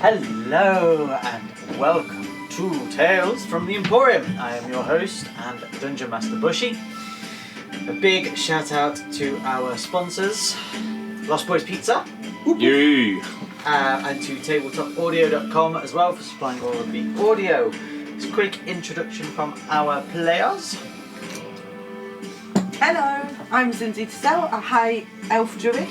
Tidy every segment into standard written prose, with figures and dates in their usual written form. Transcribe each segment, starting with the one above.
Hello and welcome to Tales from the Emporium. I am your host and Dungeon Master Bushy. A big shout out to our sponsors, Lost Boys Pizza. You. And to tabletopaudio.com as well for supplying all of the audio. It's a quick introduction from our players. Hello, I'm Zinzi Tissell, a high elf druid.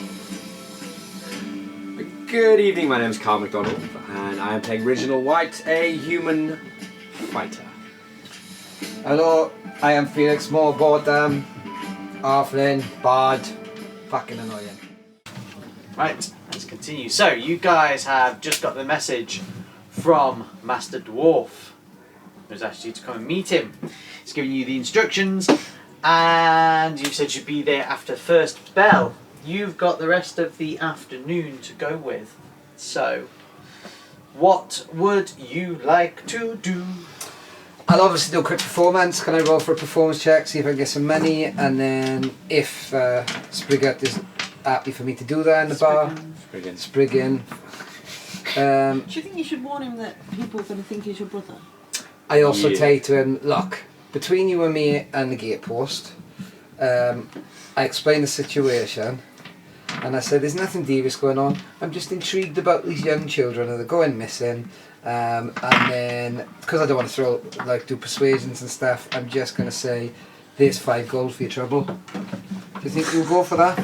Good evening, my name is Carl McDonald, and I am playing Reginald White, a human fighter. Hello, I am Felix Moorbottom, Halfling, Bard, fucking annoying. Right, let's continue. So, you guys have just got the message from Master Dwarf, who's asked you to come and meet him. He's giving you the instructions, and you said you'd be there after first bell. You've got the rest of the afternoon to go with. So, what would you like to do? I'll obviously do a quick performance. Can I roll for a performance check, see if I can get some money, and then if Spriggan is happy for me to do that in the bar. Spriggan. Do you think you should warn him that people are going to think he's your brother? I also say to him, look, between you and me and the gatepost, I explained the situation, and I said there's nothing devious going on. I'm just intrigued about these young children that are going missing, and then because I don't want to do persuasions and stuff, I'm just going to say there's 5 gold for your trouble. Do you think you'll go for that?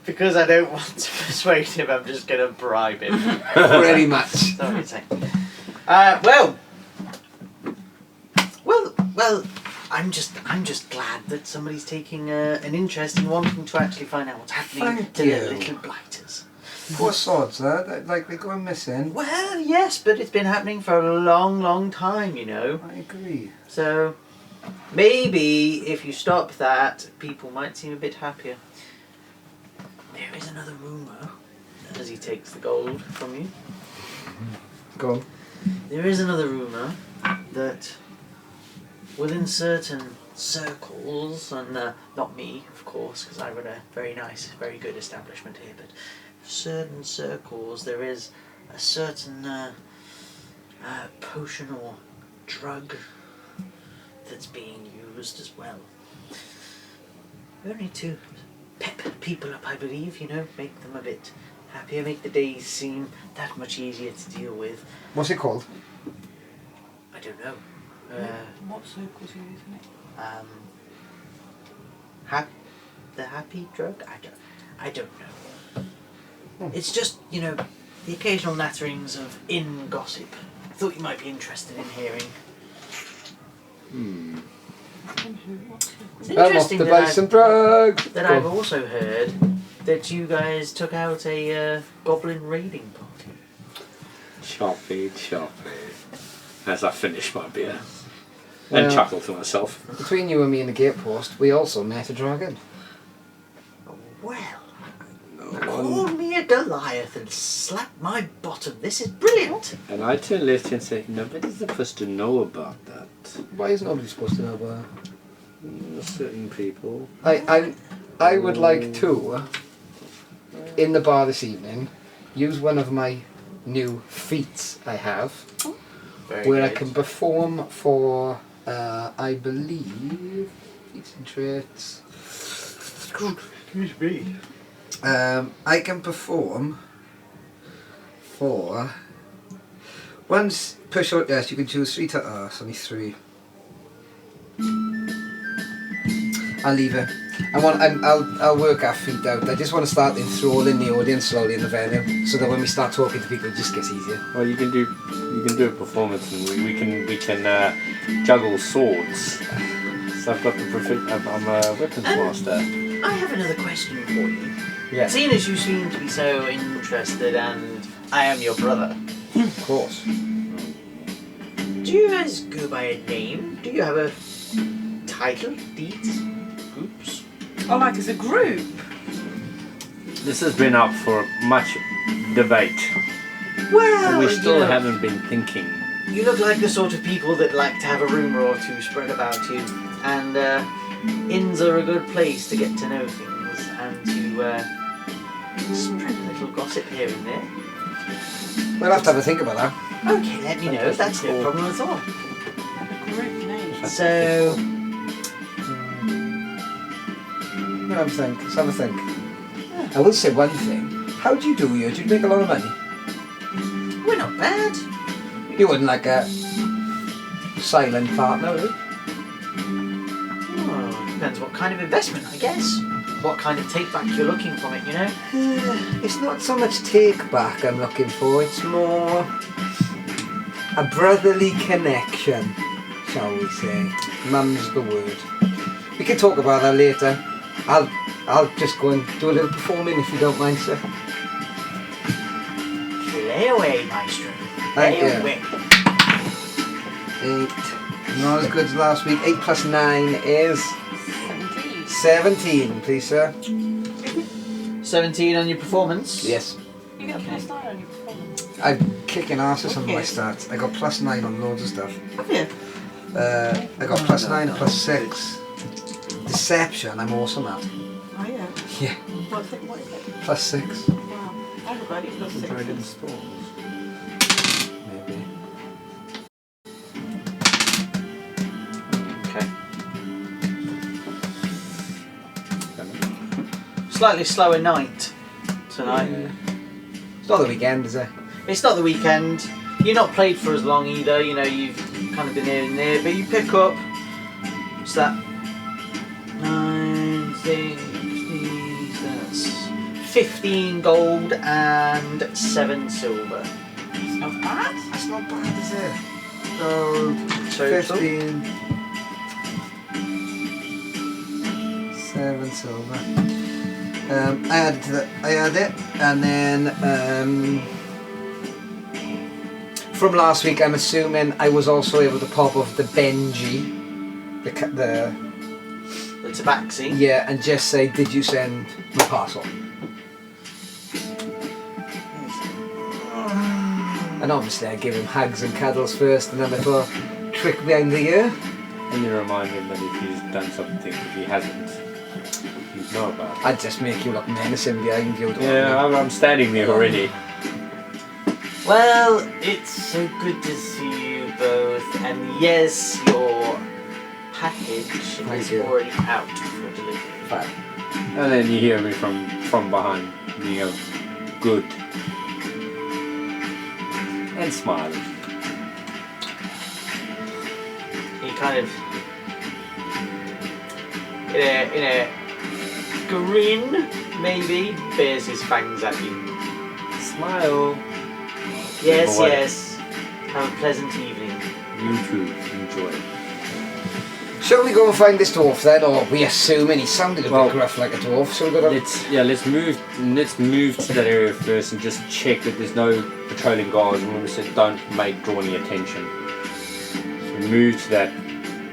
Because I don't want to persuade him, I'm just going to bribe him. Pretty much. That's what you're saying. Well, I'm just glad that somebody's taking an interest in wanting to actually find out what's happening to the little blighters. Poor sods, they're going missing. Well, yes, but it's been happening for a long, long time, you know. I agree. So, maybe if you stop that, people might seem a bit happier. There is another rumour, as he takes the gold from you. Go on. There is another rumour that within certain circles, and not me, of course, because I run a very nice, very good establishment here, but certain circles, there is a certain potion or drug that's being used as well. Only to pep people up, I believe, you know, make them a bit happier, make the days seem that much easier to deal with. What's it called? I don't know. What circles are you using it? The happy drug? I don't know. It's just, you know, the occasional natterings of inn gossip. I thought you might be interested in hearing. It's interesting that I've also heard that you guys took out a goblin raiding party. Choppy. As I finish my beer. And chuckle to myself. Between you and me and the gatepost, we also met a dragon. Well, call me a Goliath and slap my bottom. This is brilliant. And I turn left and say, nobody's supposed to know about that. Why is nobody supposed to know about Certain people. I would like to, in the bar this evening, use one of my new feats I have, where I can perform for, I believe, feats and traits. Excuse me. I can perform for, once per short rest, you can choose 3 to, it's only 3. I'll leave it. I'll work our feet out. I just want to start enthralling the audience slowly in the venue, so that when we start talking to people, it just gets easier. Well, you can do a performance, and we can juggle swords. So I've got I'm a weapons master. I have another question for you. Yeah. Seeing as you seem to be so interested, and I am your brother. Of course. Do you guys go by a name? Do you have a title, deeds, groups? Oh, like as a group? This has been up for much debate. Well, we still you know, haven't been thinking. You look like the sort of people that like to have a rumour or two spread about you, and inns are a good place to get to know things and to spread a little gossip here and there. We'll have to have a think about that. Okay, let me know. That's no problem at all. Great name. So, Let's have a think. I will say one thing. How do you do here? Do you make a lot of money? we're not bad. You wouldn't like a silent partner, would you? Oh, depends what kind of investment, I guess. What kind of take back you're looking from it, you know? It's not so much take back I'm looking for, it's more a brotherly connection, shall we say. Mum's the word. We can talk about that later. I'll just go and do a little performing if you don't mind, sir. Play away, maestro. Thank Play you. away. 8. Not as good as last week. 8 plus 9 is 17, please, sir. 17 on your performance? Yes. You get a plus 9 on your performance. I'm kicking asses on my Okay. stats. I got plus 9 on loads of stuff. Have you? I got plus 9 and plus 6. Deception, I'm awesome at. Oh yeah. Yeah. What is it? Plus 6. Wow. Everybody plus 6. Dragon Storms. Maybe. Okay. Slightly slower night tonight. It's not the weekend, is it? It's not the weekend. You're not played for as long either. You know, you've kind of been here and there, but you pick up. What's that? 9, 6, that's 15 gold and 7 silver. It's not bad. That's not bad, is it? Gold, Total. 15. 7 silver. I added it, and then from last week, I'm assuming I was also able to pop off the Benji, the The tabaxi. yeah, and just say, did you send my parcel? And obviously, I give him hugs and cuddles first, and then a little trick behind the ear. And you remind him that if he's done something, if he hasn't, he'd know about it. I'd just make you look menacing behind you. Yeah, I'm standing there already. Well, it's so good to see you both, and yes, your package Thank is you. already out for delivery. Fine. And then you hear me from behind, you go, good. And smiling. He kind of, in a grin, maybe, bares his fangs at you. Smile. Yes, Boy. yes. Have a pleasant evening. You too, enjoy. Shall we go and find this dwarf then, or we assuming he sounded a Well, bit gruff like a dwarf? So we got to. Let's move to that area first and just check that there's no patrolling guards. And when we said don't draw any attention. So we move to that.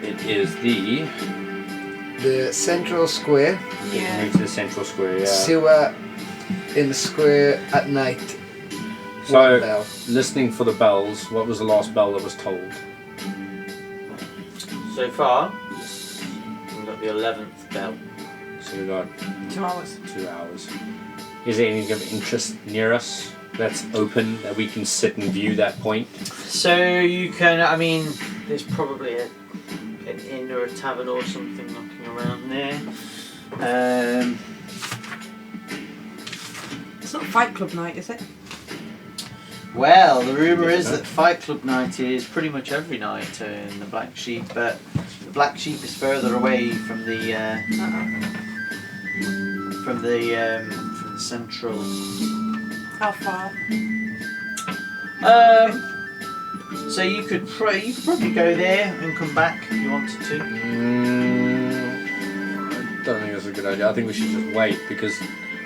It is the central square. Yeah. move to the central square. Yeah. Sewer in the square at night. So One bell. listening for the bells. What was the last bell that was tolled? So far, we've got the 11th bell. So we got 2 hours. 2 hours. Is there anything of interest near us that's open that we can sit and view that point? So you can, I mean, there's probably an inn or a tavern or something knocking around there. It's not Fight Club night, is it? Well, the rumour is that Fight Club night is pretty much every night in the Black Sheep, but the Black Sheep is further away from the from the central. How far? So you could probably go there and come back if you wanted to. I don't think that's a good idea. I think we should just wait because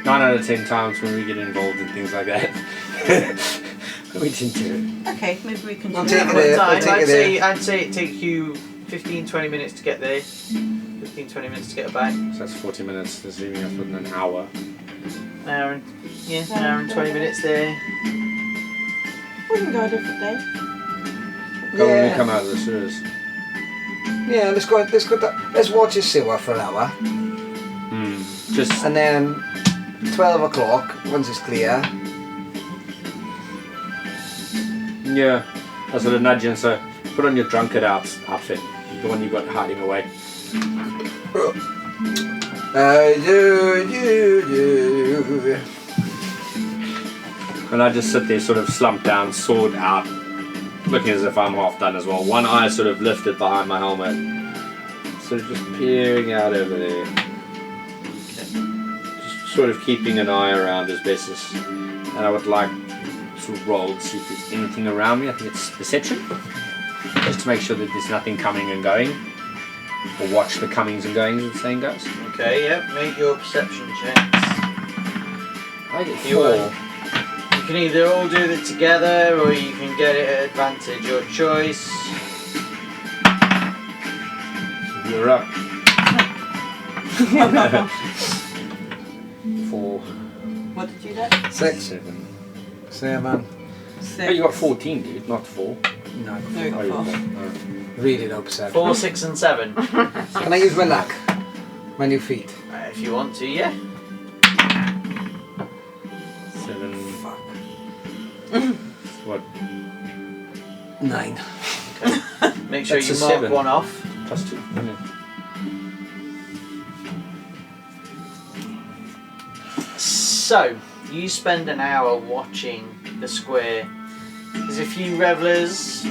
9 out of 10 times when we get involved in things like that, we didn't do it. Okay, maybe we can We'll do take that. it there. Time, I'll take it I'd say it takes you 15-20 minutes to get there. 15-20 minutes to get back. So that's 40 minutes. That's leaving us with an hour. An hour and 20 minutes there. We can go a different day. Go when we Yeah. come out of the sewers. Yeah, let's go. Let's watch his sewer for an hour, Just and then 12 o'clock once it's clear. Yeah. I sort of nudge and so put on your drunkard outfit, the one you got hiding away. And I just sit there sort of slumped down, sword out, looking as if I'm half done as well. One eye sort of lifted behind my helmet. Sort of just peering out over there. Just sort of keeping an eye around as best as... And I would like to roll to see if there's anything around me. I think it's perception. Just to make sure that there's nothing coming and going. Or watch the comings and goings, as the saying goes. Okay, yep, make your perception checks. I get You 4. You can either all do it together or you can get it at advantage, your choice. You're up. 4. What did you get? 6. 7. Same man. 6. Oh, you got 14, dude, not 4. No, I got No, you Oh, you got got 4. 4. really low perception. 4, 6 and 7. Can I use my luck? My new feet. If you want to, yeah. 7. Fuck. What? 9. Okay. Make sure That's you a mark 7. one off. Plus 2. Yeah. So, you spend an hour watching the square. There's a few revellers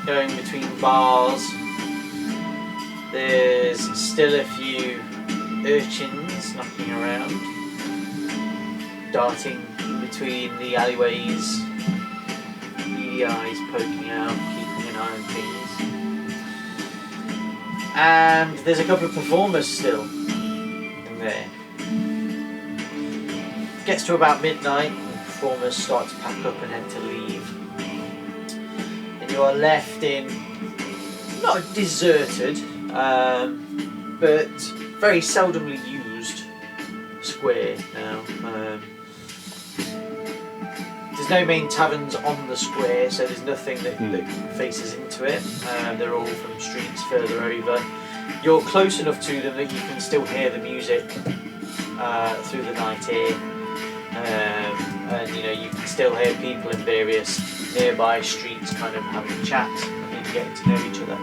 going between bars. There's still a few urchins knocking around, darting in between the alleyways, beady eyes poking out, keeping an eye on things. And there's a couple of performers still in there. Gets to about midnight and performers start to pack up and head to leave. And you are left in, not deserted, but very seldomly used square now. There's no main taverns on the square, so there's nothing that faces into it. They're all from streets further over. You're close enough to them that you can still hear the music through the night air. And you know, you can still hear people in various nearby streets kind of having a chat and getting to know each other.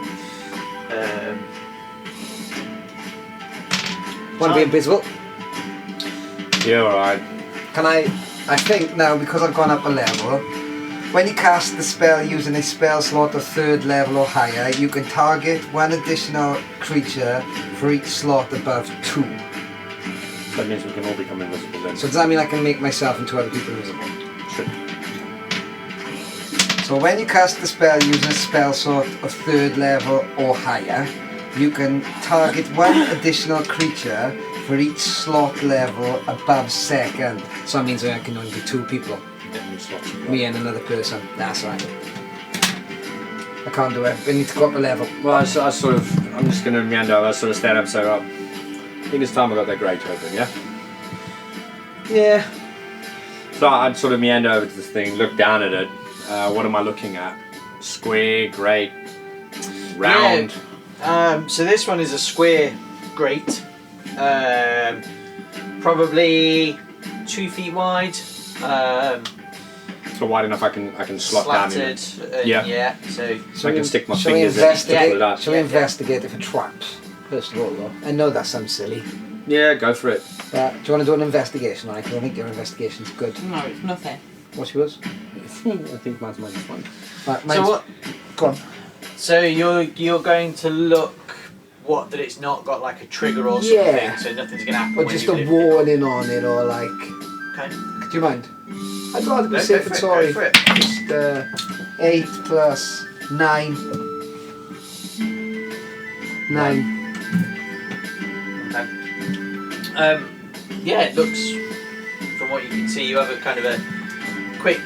Want to be invisible? Yeah, alright. Can I think now, because I've gone up a level, when you cast the spell using a spell slot of 3rd level or higher, you can target one additional creature for each slot above 2. So that means we can all become invisible then. So does that mean I can make myself into other people invisible? Sure. So when you cast the spell using a spell slot of 3rd level or higher, you can target one additional creature for each slot level above 2nd. So that means I can only do 2 people. Me and another person. That's right. I can't do it. I need to go up a level. Well, I sort of, I'm just going to meander over, sort of stand up, so I think it's time I got that grate open, yeah? Yeah. So I'd sort of meander over to this thing, look down at it. What am I looking at? Square, grate, round? Yeah. So this one is a square grate. Probably 2 feet wide. So wide enough I can slot down in it. Slatted. Yeah. So I can stick my shall we fingers in and pull it investigate? out. Shall we investigate if it traps? First of all, though. I know that sounds silly. Yeah, go for it. But do you want to do an investigation? I think your investigation's good. No, it's nothing. What's yours? I think mine's -1. Right, So mine's, what? go on. So you're going to look what that it's not got like a trigger or something, Yeah. so nothing's gonna happen. Or when just you a lift it. warning on it, or like. Okay. Do you mind? I'd rather be No, safe go and for it, sorry. go for it. Just 8 plus 9. 9. Okay. Yeah, it looks, from what you can see, you have a kind of a quick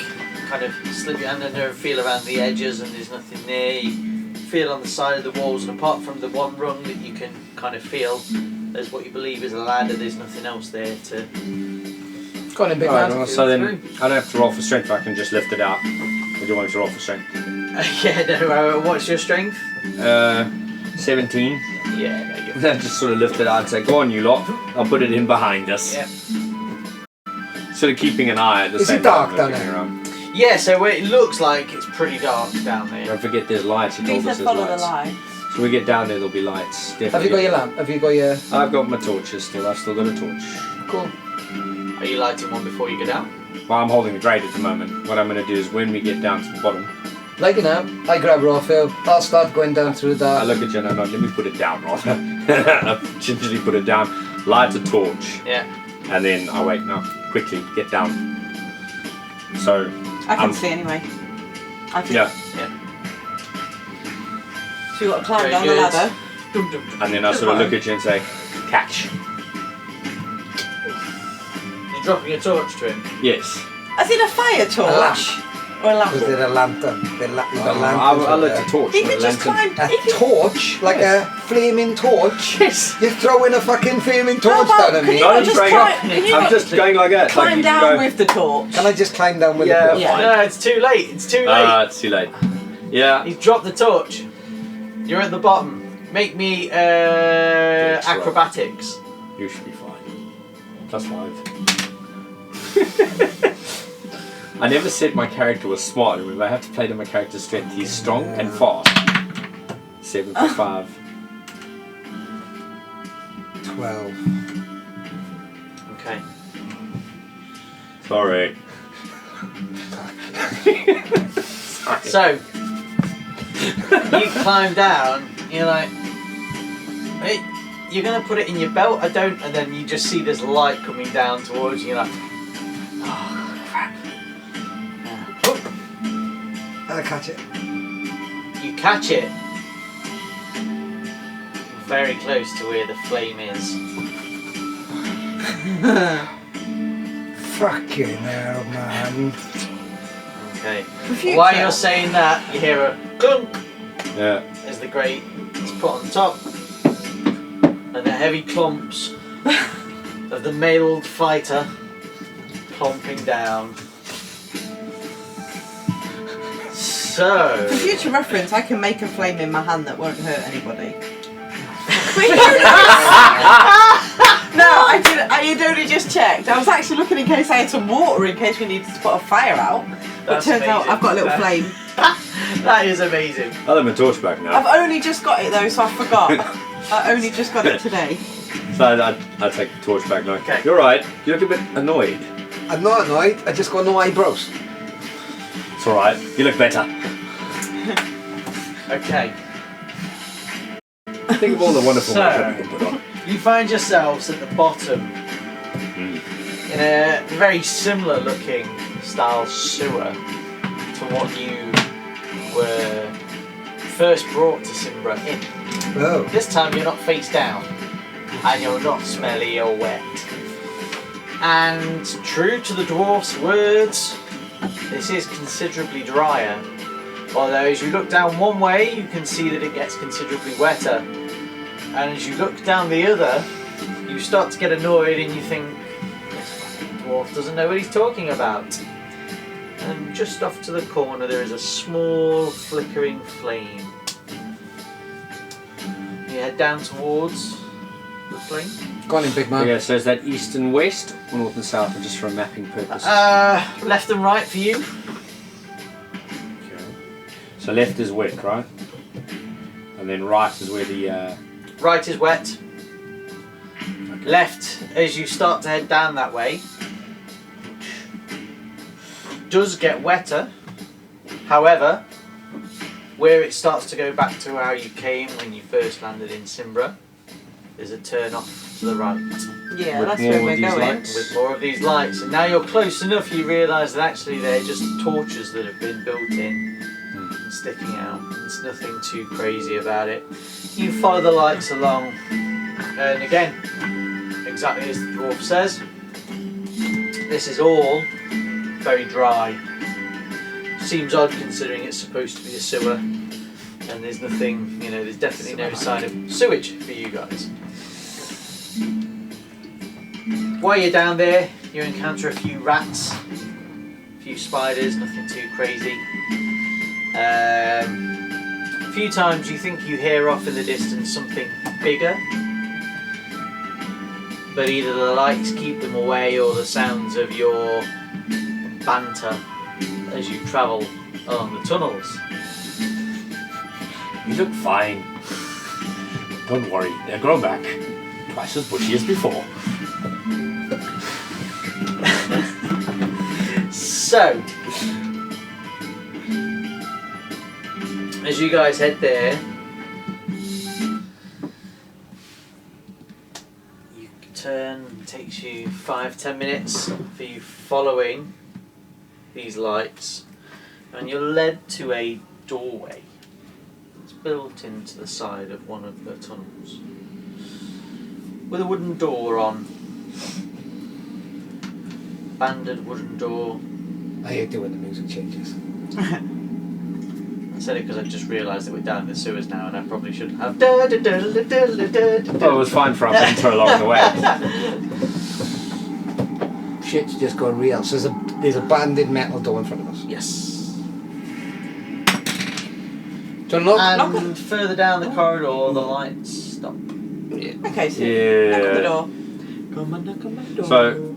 kind of slip your hand under and feel around the edges, and there's nothing there. You feel on the side of the walls, and apart from the one rung that you can kind of feel as what you believe is a ladder, there's nothing else there to. Go on in, big Alright, man. well, so then I don't have to roll for strength, I can just lift it out. Or do you want me to roll for strength? Yeah, no, what's your strength? 17. Yeah, no, you're. Then just sort of lift it out and say, go on you lot, I'll put it in behind us. Yep. Sort of keeping an eye at the Is same it dark time. down looking there? around. Yeah, so it looks like it's pretty dark down there. Don't forget there's lights. He He told said us there's follow the lights. light. So we get down there, there'll be lights. Definitely. Have you got your lamp? Have you got your... I've got my torches still. I've still got a torch. Cool. Are you lighting one before you go down? Well, I'm holding the grate at the moment. What I'm going to do is when we get down to the bottom, Like it now, I grab Raphael, I'll start going down through the I dark. look at you and I'm like, let me put it down, rather. I gingerly put it down, light a torch, Yeah. and then I wait, no, quickly, get down. So, I can see anyway. I can. yeah, So you got to climb Very down good. the ladder. Dum, dum, dum. and then I sort of look at you and say, catch. You're dropping a torch to him. Yes. As in a fire torch? Or a lamp? Was there a lantern? You've got I lanterns looked with at torch. He with could a just lantern. climb. a torch? Like a flaming torch? Yes. You're throwing a fucking flaming torch How about- down at can me. you No, not I'm just straight climb? up. Can you I'm not just going like that. climb like you down go, with the torch? Can I just climb down with Yeah, the torch? Yeah. No, it's too late. It's too late. it's too late. Yeah. He's dropped the torch. You're at the bottom. Make me Good try. acrobatics. You should be fine. +5. I never said my character was smart. Remember, I have to play to my character's strength. He's strong and fast. 7 + 5. 12. Okay. Sorry. So you climb down. You're like, hey, you're gonna put it in your belt. I don't. And then you just see this light coming down towards you. You're like, oh crap. Oh, And I catch it. you catch it. Very close to where the flame is. Fucking hell, man. Okay. For future. While you're saying that, you hear a clunk Yeah. as the grate is put on top, and the heavy clumps of the mailed fighter clomping down. So, For future reference, I can make a flame in my hand that won't hurt anybody. No, I had only just checked. I was actually looking in case I had some water in case we needed to put a fire out. But That's it turns out amazing. I've got a little That- flame. that is amazing. I'll have my torch back now. I've only just got it though, so I forgot. I only just got it today. So I'll take the torch back now. Okay. You're right. You look a bit annoyed. I'm not annoyed, I just got no eyebrows. It's alright. You look better. Okay, Think of all the wonderful So- makeup you can put on. you find yourselves at the bottom in a very similar looking style sewer to what you were first brought to Simbra in. Oh. This time you're not face down and you're not smelly or wet. And true to the dwarf's words, this is considerably drier. Although as you look down one way, you can see that it gets considerably wetter. And as you look down the other, you start to get annoyed and you think, this fucking dwarf doesn't know what he's talking about. And just off to the corner there is a small flickering flame. You head down towards the flame. Go on in, big man. Okay, so is that east and west, or north and south, or just for mapping purposes? Left and right for you. Okay. So left is wet, right? And then right is where the Right is wet. Left, as you start to head down that way, does get wetter. However, where it starts to go back to how you came when you first landed in Simbra, there's a turn off to the right Yeah, With that's more where of we're these going. lights? with more of these lights. And now you're close enough, you realise that actually they're just torches that have been built in and sticking out. There's nothing too crazy about it. You follow the lights along, and again, exactly as the dwarf says, this is all very dry. Seems odd considering it's supposed to be a sewer, and there's nothing, you know, there's definitely no sign of sewage for you guys. While you're down there, you encounter a few rats, a few spiders, nothing too crazy. A few times you think you hear off in the distance something bigger, but either the lights keep them away or the sounds of your banter as you travel along the tunnels. You look fine. Don't worry, they'll grow back. Twice as bushy as before. So, as you guys head there, you turn, it takes you 5-10 minutes for you following these lights, and you're led to a doorway. It's built into the side of one of the tunnels with a wooden door on. Banded wooden door. I hate doing the music changes. I said it because I just realised that we're down the sewers now, and I probably shouldn't have. Da, da, da, da, da, da, da, da. Well, it was fine for our banter along the way. Shit's just gone real. So there's a banded metal door in front of us. Yes. Do you want to look? And further down the corridor, the lights stop. Okay, so Yeah. knock on the door. Come on, knock on my door. So,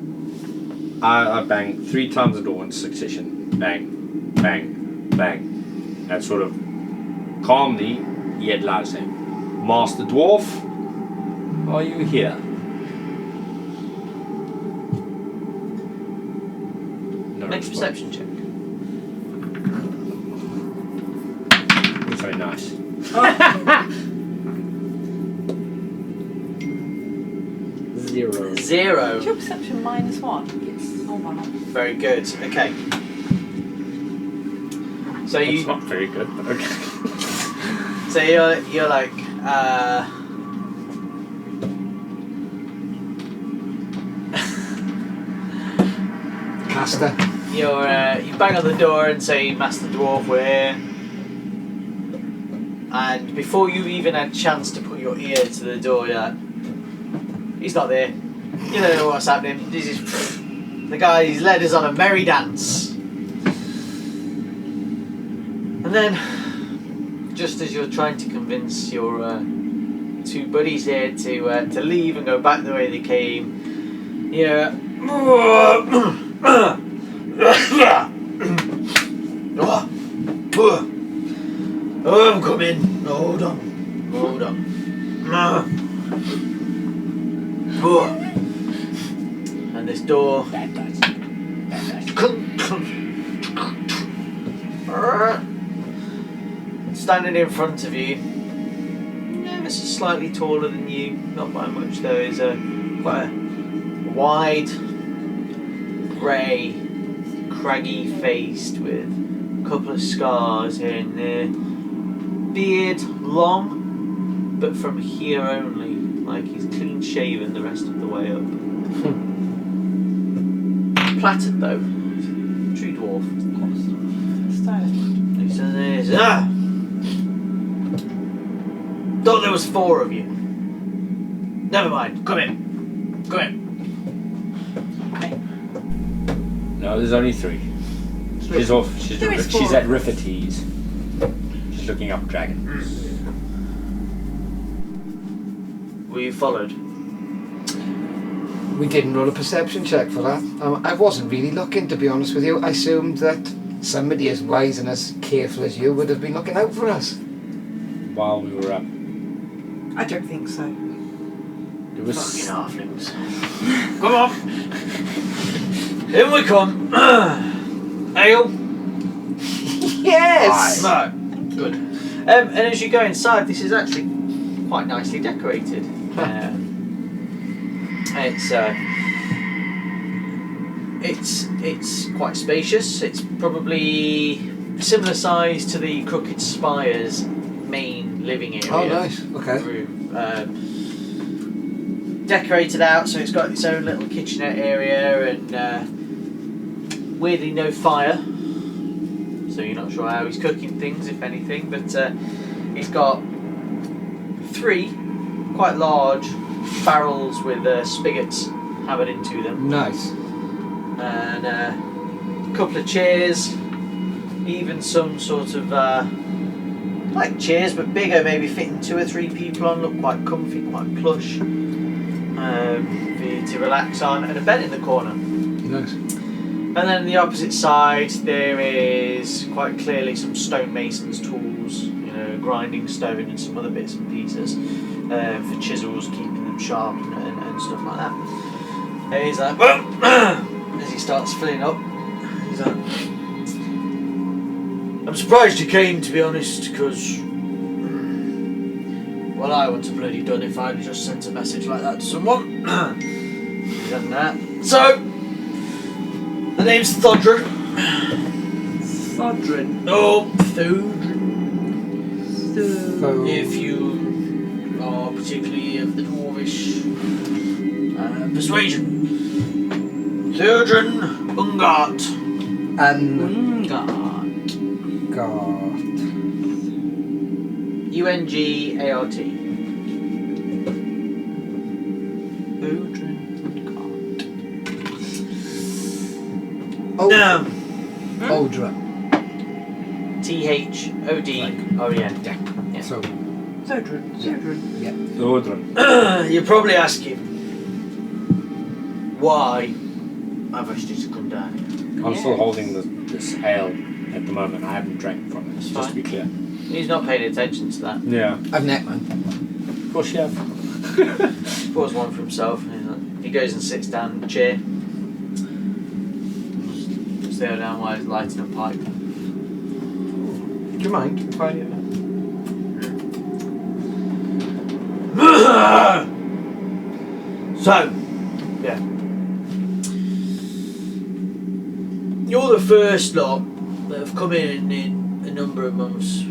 I bang 3 times the door in succession. Bang, bang, bang. And sort of calmly, yet loud saying, Master Dwarf, are you here? No Make a response. perception check. It's very nice. Zero. 0. Is your perception -1? Yes. Oh wow. Very good. Okay. So It's you, not very good, but okay. so you're like, Caster. you bang on the door and say, Master Dwarf, we're here. And before you even had a chance to put your ear to the door, you're like, he's not there. You don't know what's happening. This is the guy. He's led us on a merry dance. And then, just as you're trying to convince your 2 buddies here to leave and go back the way they came, yeah. Oh, I'm coming. Hold on. Hold on. And this door. Bad dice. Standing in front of you, ever so slightly taller than you, not by much though, is quite a wide, grey, craggy faced with a couple of scars here and there. Beard long, but from here only, like he's clean shaven the rest of the way up. Plaited though, true dwarf. He says, thought there was 4 of you. Never mind, come in. Come in. No, there's only 3. She's off. She's There is 4. at Riffities. She's looking up dragons. Were you followed? We didn't roll a perception check for that. I wasn't really looking, to be honest with you. I assumed that somebody as wise and as careful as you would have been looking out for us. While we were up, I don't think so. it was. Fucking halflings. Come on. In we come. Ale. Yes! No. Good. And as you go inside, this is actually quite nicely decorated. It's quite spacious. It's probably similar size to the Crooked Spire's main living area. Oh, nice. Okay. Room. Decorated out, so it's got its own little kitchenette area, and weirdly no fire. So you're not sure how he's cooking things, if anything. But he's got 3 quite large barrels with spigots hammered into them, Nice. and a couple of chairs, even some sort of like chairs but bigger, maybe fitting 2 or 3 people on, look quite comfy, quite plush, for you to relax on, and a bed in the corner. Nice. And then on the opposite side, there is quite clearly some stonemason's tools, you know, grinding stone and some other bits and pieces for chisels, keeping them sharp and stuff like that. And he's like, well, as he starts filling up, he's like, I'm surprised you came, to be honest, because, well, I wouldn't have bloody done if I'd just sent a message like that to someone. He's done that. So, the name's Thodrin. Thodrin. Oh, Thodrin. So, If you are particularly of the dwarvish persuasion. Thodrin Ungart. and God. God. Ungart. Thodrin Ungart. Oldra. No. Oldra. Thodren. Yeah. So, Thodrin. Thodrin. yeah. Order. You're probably asking why I've asked you to come down here. I'm still holding this ale at the moment. I haven't drank from it, just to be clear. He's not paying attention to that. Yeah. I've met man. Of course you have. He pours one for himself. And he's like, he goes and sits down in a chair. Just there down while he's lighting a pipe. Do you mind if I... So, yeah. You're the first lot that have come in a number of months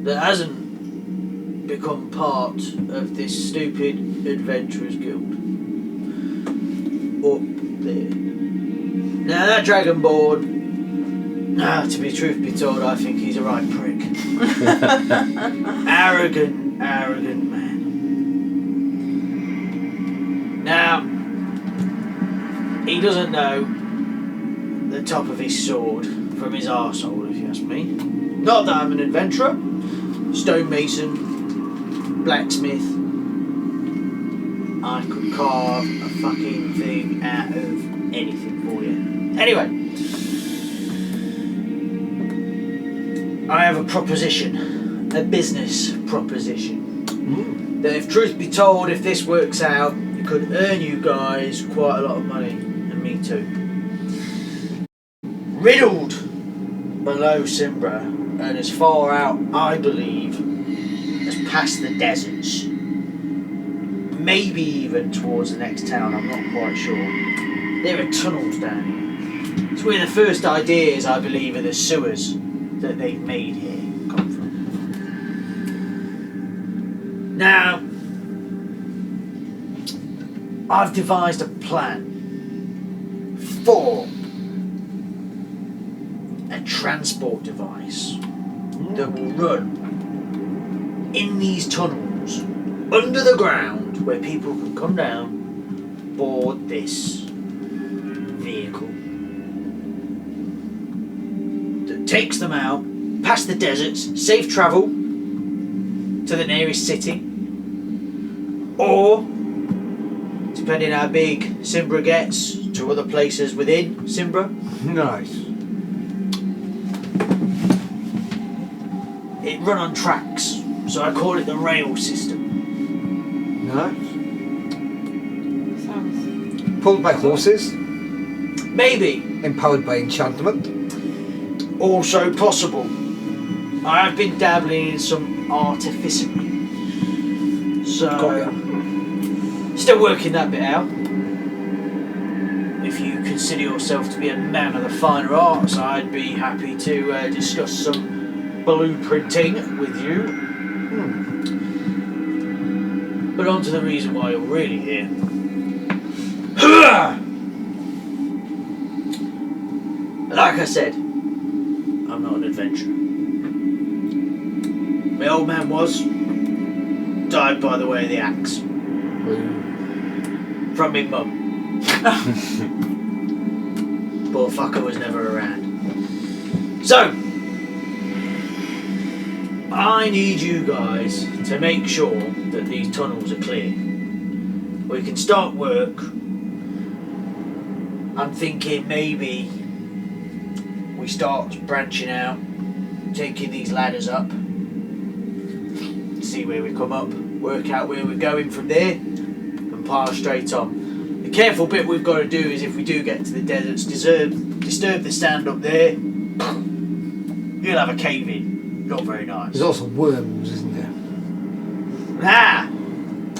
that hasn't become part of this stupid adventurers guild. Up there. Now that Dragonborn, to be truth be told, I think he's a right prick. Arrogant man. Now, he doesn't know the top of his sword from his arsehole, if you ask me. Not that I'm an adventurer, stonemason, blacksmith. I could carve a fucking thing out of anything for you. Anyway, I have a proposition, a business proposition. That if truth be told, if this works out, it could earn you guys quite a lot of money, and me too. Riddled below Simbra, and as far out, I believe, as past the deserts. Maybe even towards the next town, I'm not quite sure. There are tunnels down here. It's where the first ideas, I believe, of the sewers that they've made here come from. Now, I've devised a plan for a transport device that will run in these tunnels under the ground where people can come down, board this vehicle that takes them out past the deserts, safe travel to the nearest city, or depending how big Simbra gets, to other places within Simbra. Nice. It run on tracks, so I call it the rail system. Nice. Sounds. Pulled by horses, Maybe. empowered by enchantment. Also possible. I have been dabbling in some artificery. So, still working that bit out. If you consider yourself to be a man of the finer arts, I'd be happy to discuss some blueprinting with you. But on to the reason why you're really here. Like I said, I'm not an adventurer. My old man was. Died by the way of the axe. From me mum. Poor fucker was never around. So, I need you guys to make sure that these tunnels are clear. We can start work. I'm thinking maybe we start branching out, taking these ladders up, see where we come up, work out where we're going from there, and pile straight on. The careful bit we've got to do is if we do get to the deserts, disturb the stand up there, you'll have a cave in. Not very nice. There's also worms, isn't there? Ah!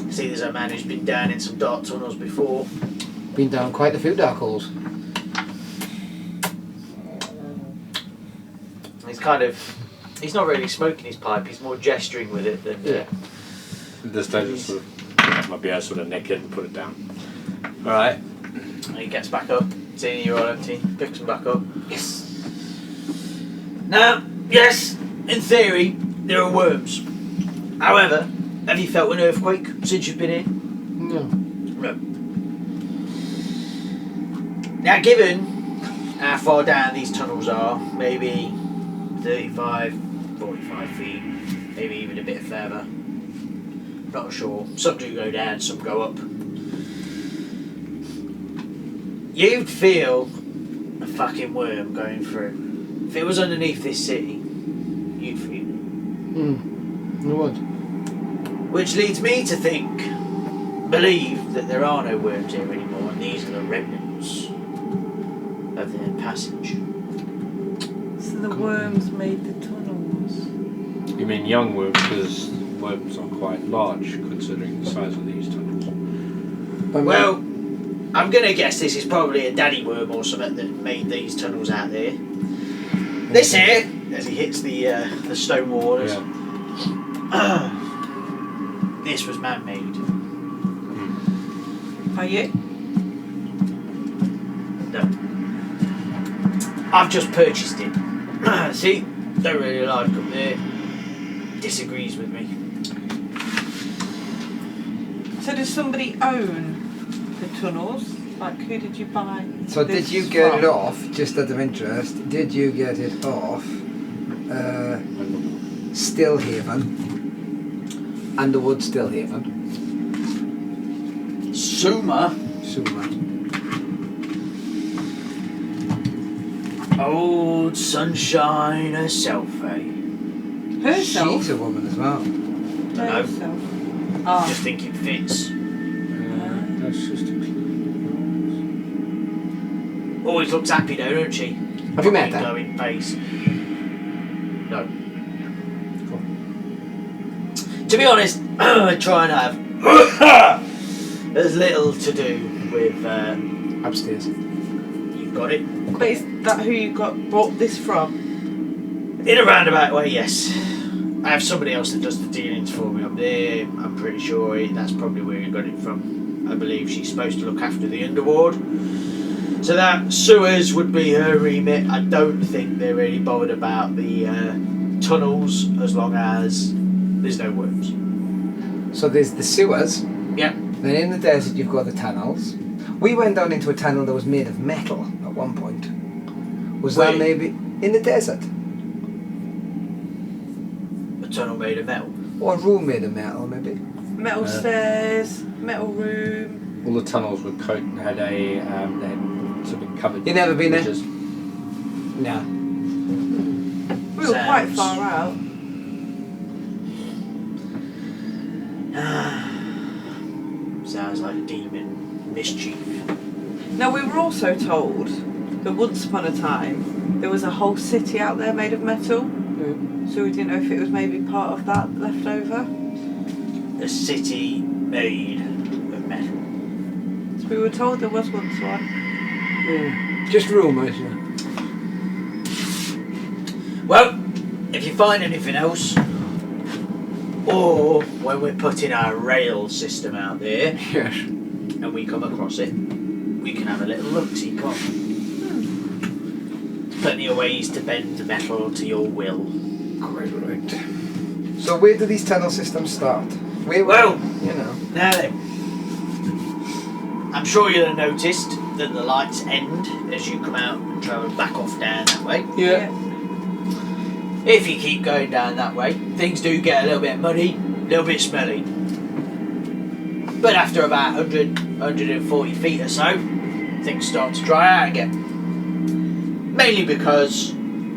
See, there's a man who's been down in some dark tunnels before. Been down quite a few dark holes. He's not really smoking his pipe, he's more gesturing with it than... Yeah. At this stage, it's sort of, might be able to sort of neck it and put it down. Alright. He gets back up, seeing you're all empty, picks them back up. Yes. Now, yes, in theory, there are worms. However, have you felt an earthquake since you've been here? No. No. Now, given how far down these tunnels are, maybe 35, 45 feet, maybe even a bit further. Not sure. Some do go down, some go up. You'd feel a fucking worm going through. If it was underneath this city, you'd feel it. You would. Which leads me to believe that there are no worms here anymore, and these are the remnants of their passage. So the worms made the tunnels. You mean young worms, because worms are quite large considering the size of these tunnels. Well, I'm going to guess this is probably a daddy worm or something that made these tunnels out there. This here, as he hits the stone walls, this was man-made. Are you? No. I've just purchased it. See, don't really like him there. Disagrees with me. So does somebody own the tunnels? Like, who did you buy? So this did you get from? it off, just out of interest, did you get it off Stillhaven? Underwood Stillhaven? Suma. Old sunshine herself, eh? Herself? She's a woman as well. No. Herself. Ah. Just think it fits. That's just a Always looks happy though, don't she? Have you met her? Glowing face. No. Cool. To be honest, I try and have as little to do with. Upstairs. You've got it. But is that who you bought this from? In a roundabout way, yes. I have somebody else that does the dealings for me up there. I'm pretty sure that's probably where you got it from. I believe she's supposed to look after the underward. So that sewers would be her remit. I don't think they're really bothered about the tunnels as long as there's no worms. So there's the sewers. Yep. Then in the desert you've got the tunnels. We went down into a tunnel that was made of metal at one point. Was Wait. that maybe in the desert? A tunnel made of metal. Or a room made of metal maybe? Metal stairs, metal room. all the tunnels were coated and had they had sort of covered. You never been there? bridges. No. We were quite Sounds- far out. Sounds like demon mischief. Now we were also told that once upon a time there was a whole city out there made of metal. So we didn't know if it was maybe part of that left over. A city made of metal. So we were told there was once one. Yeah. Just rumours, yeah. Well, if you find anything else, or when we're putting our rail system out there Yes. and we come across it, we can have a little look, see, can't we? Plenty of ways to bend the metal to your will. Quite right. So where do these tunnel systems start? Where? Well, you know. now then, I'm sure you'll have noticed that the lights end as you come out and travel back off down that way. Yeah. If you keep going down that way, things do get a little bit muddy, a little bit smelly. But after about 100, 140 feet or so, things start to dry out again. Mainly because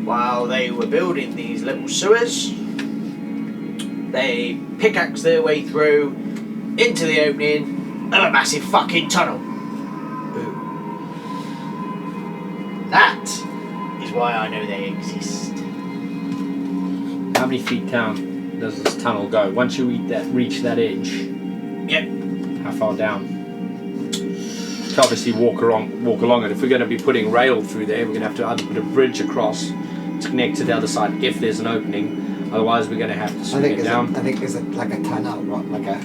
while they were building these little sewers, they pickaxed their way through into the opening of a massive fucking tunnel. That is why I know they exist. How many feet down does this tunnel go? Once you reach that edge, Yep. how far down? To obviously walk along it. If we're going to be putting rail through there, we're going to have to either put a bridge across to connect to the other side if there's an opening. Otherwise, we're going to have to swing it down. I think it's like a tunnel, like a.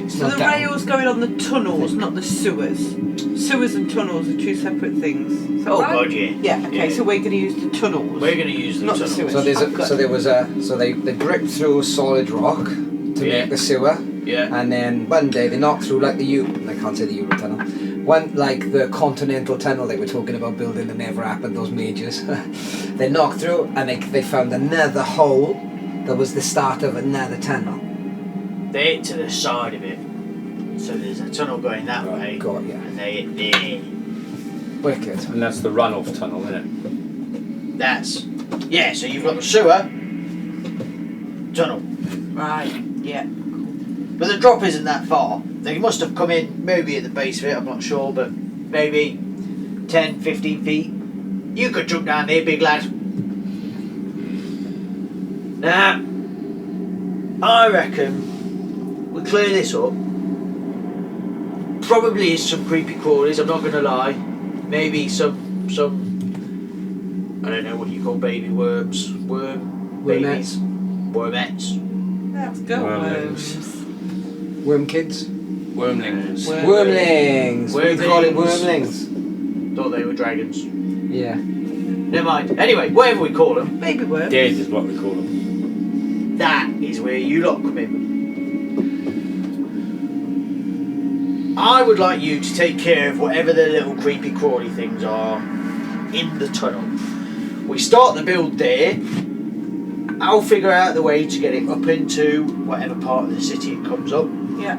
So the rail's going on the tunnels, not the sewers. Sewers and tunnels are two separate things. Oh right? god, yeah. Yeah. Okay. Yeah. So we're going to use the tunnels. We're going to use the Not the tunnels. sewers. So they bricked through solid rock to Yeah. make the sewer, Yeah. and then one day they knocked through like I can't say the Eurotunnel, one like the Continental Tunnel they were talking about building that never happened. Those majors, they knocked through and they found another hole that was the start of another tunnel. They hit to the side of it. So there's a tunnel going that way. God, yeah, And they hit there. wicked. And that's the runoff tunnel, isn't That's. Yeah, so you've got the sewer, tunnel. Right. Yeah. But the drop isn't that far. They must have come in maybe at the base of it, I'm not sure, but maybe 10, 15 feet. You could jump down there, big lad. Now, I reckon we clear this up. Probably is some creepy crawlies, I'm not going to lie. Maybe some, I don't know what you call baby worms. Babies. Wormettes. Let's go. Wormlings. Worm kids, it? Wormlings. wormlings. We call it wormlings. Thought they were dragons. Yeah. Never mind. Anyway, whatever we call them, Baby worms. Dead is what we call them. that is where you lot come in. I would like you to take care of whatever the little creepy crawly things are in the tunnel. We start the build there. I'll figure out the way to get it up into whatever part of the city it comes up. Yeah.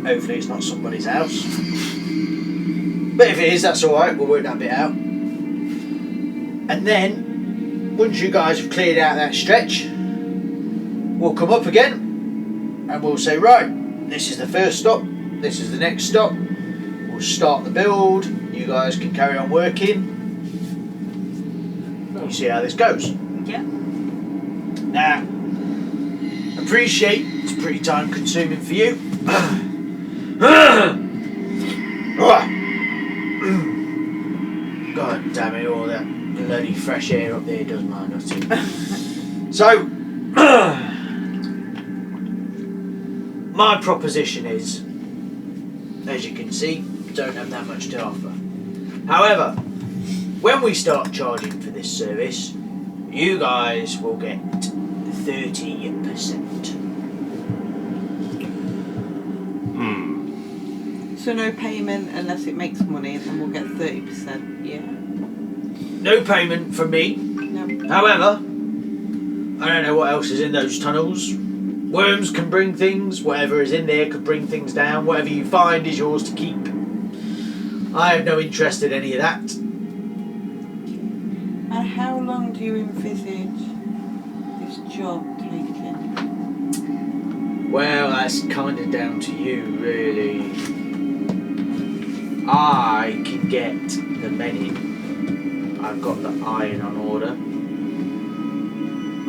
Hopefully it's not somebody's house. But if it is, that's alright, we'll work that bit out. And then, once you guys have cleared out that stretch, we'll come up again and we'll say, right, this is the first stop, this is the next stop. We'll start the build, you guys can carry on working. You see how this goes. Yeah. Now, appreciate it's pretty time consuming for you. God damn it, all that bloody fresh air up there does my nothing. So, my proposition is, as you can see, don't have that much to offer. However, when we start charging for this service, you guys will get 30%. So no payment unless it makes money, and we'll get 30%. Yeah. No payment from me. No. However, I don't know what else is in those tunnels. Worms can bring things, whatever is in there could bring things down. Whatever you find is yours to keep. I have no interest in any of that. And how long do you envisage this job taking? Well, that's kind of down to you, really. I can get the men in. I've got the iron on order.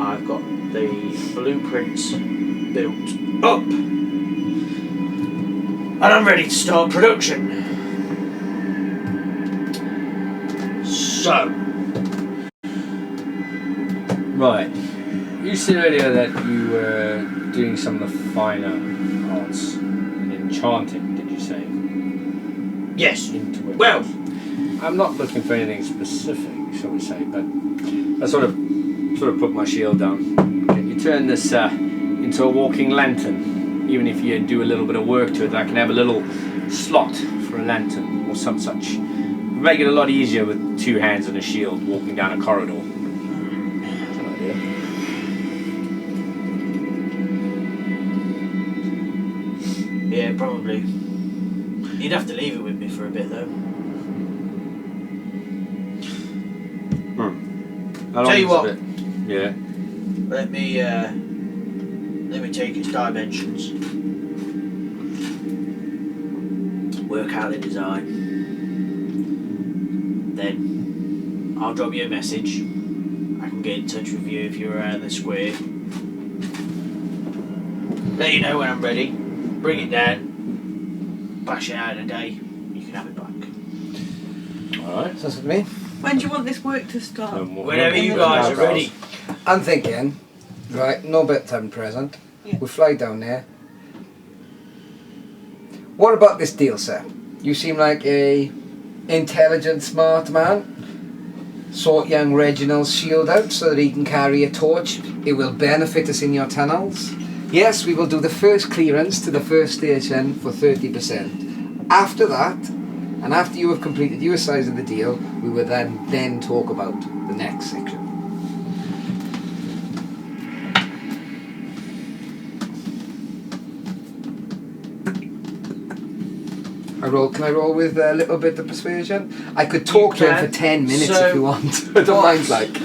I've got the blueprints built up. And I'm ready to start production. So, Right. You said earlier that you were doing some of the finer arts and enchanting, did you say? yes. Into it. Well, I'm not looking for anything specific, shall we say, but I sort of put my shield down. Can you turn this into a walking lantern? Even if you do a little bit of work to it, I can have a little slot for a lantern or some such. Make it a lot easier with two hands and a shield walking down a corridor. That's an idea. yeah, probably. You'd have to leave it with me for a bit, though. How long Tell you is what. it? Yeah. Let me take its dimensions. Work out the design. Then I'll drop you a message. I can get in touch with you if you're around the square. Let you know when I'm ready. Bring it down. Bash it out in a day. You can have it back. Alright. Sounds good to me. When do you want this work to start? Whenever you guys are ready. I'm thinking, right, no bedtime present. Yeah. We fly down there. What about this deal, sir? You seem like a intelligent, smart man. Sort young Reginald's shield out so that he can carry a torch. It will benefit us in your tunnels. Yes, we will do the first clearance to the first station for 30%. After that, and after you have completed your side of the deal, we will then talk about the next section. Can I roll with a little bit of persuasion? I could talk to him for 10 minutes if you want. I don't mind, like.